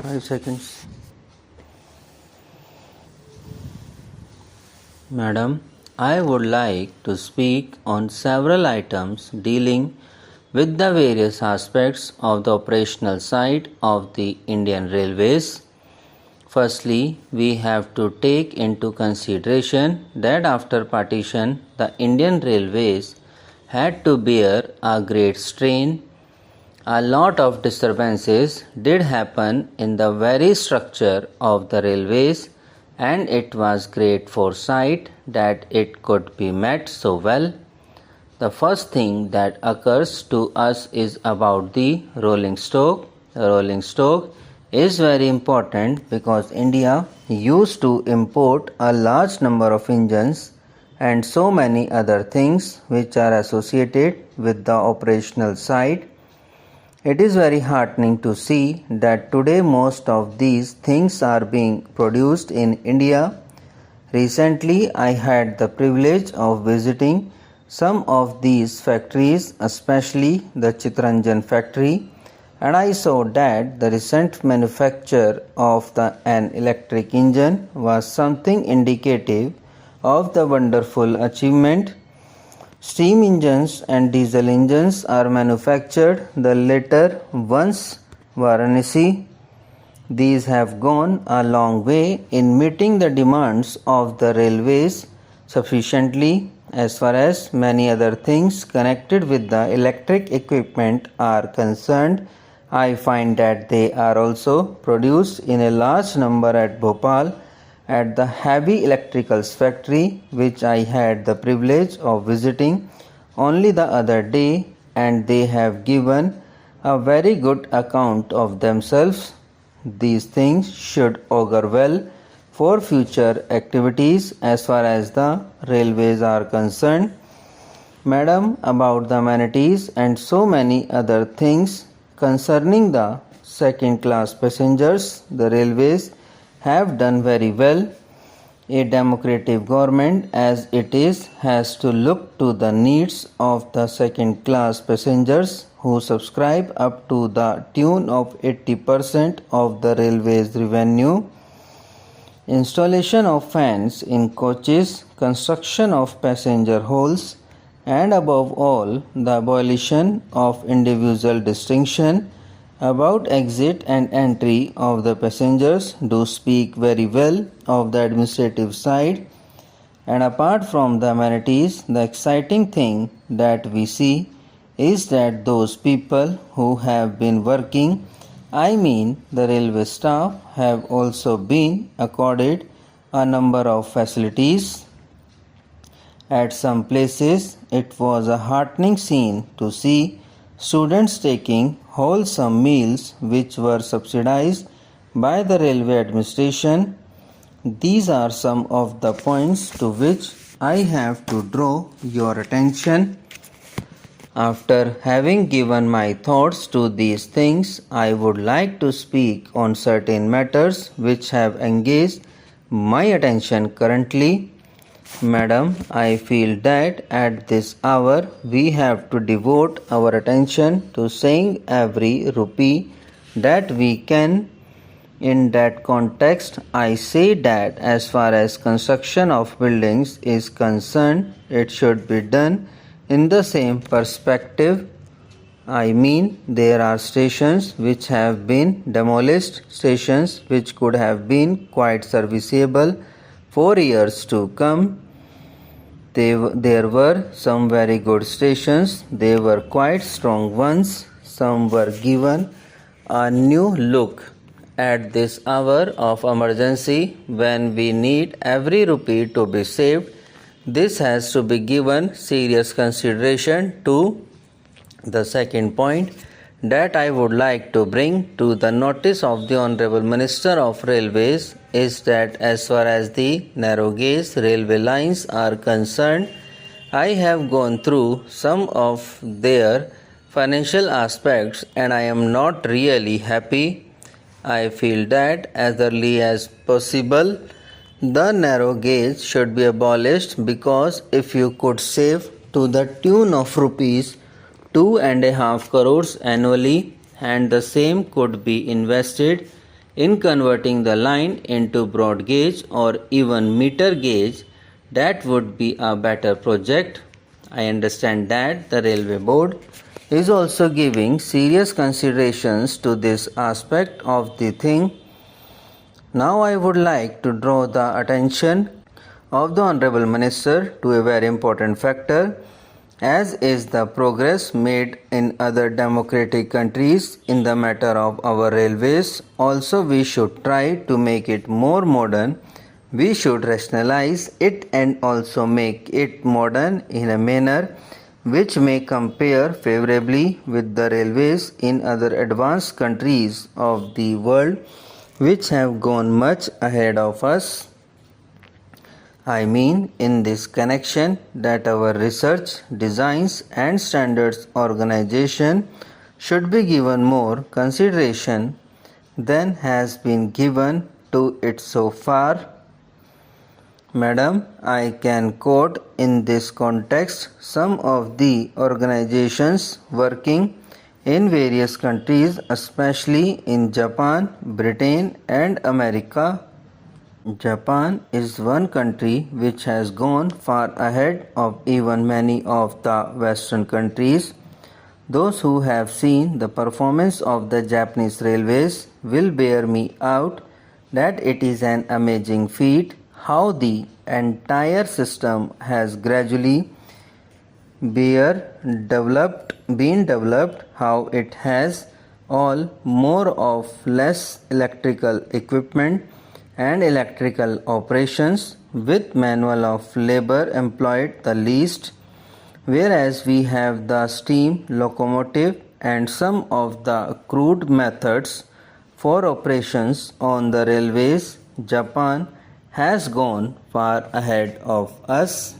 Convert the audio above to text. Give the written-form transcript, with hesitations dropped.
5 seconds. Madam, I would like to speak on several items dealing with the various aspects of the operational side of the Indian Railways. Firstly, we have to take into consideration that after partition, the Indian Railways had to bear a great strain. A lot of disturbances did happen in the very structure of the railways, and it was great foresight that it could be met so well. The first thing that occurs to us is about the rolling stock. The rolling stock is very important because India used to import a large number of engines and so many other things which are associated with the operational side. It is very heartening to see that today most of these things are being produced in India. Recently, I had the privilege of visiting some of these factories, especially the Chittaranjan factory, and I saw that the recent manufacture of an electric engine was something indicative of the wonderful achievement. Steam engines and diesel engines are manufactured, the latter ones Varanasi. These have gone a long way in meeting the demands of the railways sufficiently. As far as many other things connected with the electric equipment are concerned, I find that they are also produced in a large number at Bhopal at the heavy electricals factory, which I had the privilege of visiting only the other day, and they have given a very good account of themselves. These things should augur well for future activities as far as the railways are concerned. Madam, about the amenities and so many other things concerning the second class passengers, the railways have done very well. A democratic government as it is has to look to the needs of the second class passengers who subscribe up to the tune of 80% of the railways revenue. Installation of fans in coaches, construction of passenger halls, and above all, the abolition of individual distinction about exit and entry of the passengers do speak very well of the administrative side. And apart from the amenities, the exciting thing that we see is that those people who have been working, I mean the railway staff, have also been accorded a number of facilities. At some places, it was a heartening scene to see students taking wholesome meals which were subsidized by the railway administration. These are some of the points to which I have to draw your attention. After having given my thoughts to these things, I would like to speak on certain matters which have engaged my attention currently. Madam, I feel that at this hour we have to devote our attention to saving every rupee that we can. In that context, I say that as far as construction of buildings is concerned, it should be done in the same perspective. I mean, there are stations which have been demolished, stations which could have been quite serviceable for years to come. There were some very good stations, they were quite strong ones, some were given a new look. At this hour of emergency, when we need every rupee to be saved, this has to be given serious consideration to. The second point that I would like to bring to the notice of the Honorable Minister of Railways is that as far as the narrow gauge railway lines are concerned, I have gone through some of their financial aspects and I am not really happy. I feel that as early as possible the narrow gauge should be abolished, because if you could save to the tune of rupees 2.5 crores annually and the same could be invested in converting the line into broad gauge or even meter gauge, that would be a better project. I understand that the Railway Board is also giving serious considerations to this aspect of the thing. Now I would like to draw the attention of the Honorable Minister to a very important factor, as is the progress made in other democratic countries in the matter of our railways. Also, we should try to make it more modern. We should rationalize it and also make it modern in a manner which may compare favorably with the railways in other advanced countries of the world which have gone much ahead of us. I mean in this connection that our research, designs and standards organization should be given more consideration than has been given to it so far. Madam, I can quote in this context some of the organizations working in various countries, especially in Japan, Britain and America. Japan is one country which has gone far ahead of even many of the Western countries. Those who have seen the performance of the Japanese railways will bear me out that it is an amazing feat how the entire system has gradually been developed, how it has all more or less electrical equipment and electrical operations with manual of labor employed the least, whereas we have the steam locomotive and some of the crude methods for operations on the railways. Japan has gone far ahead of us.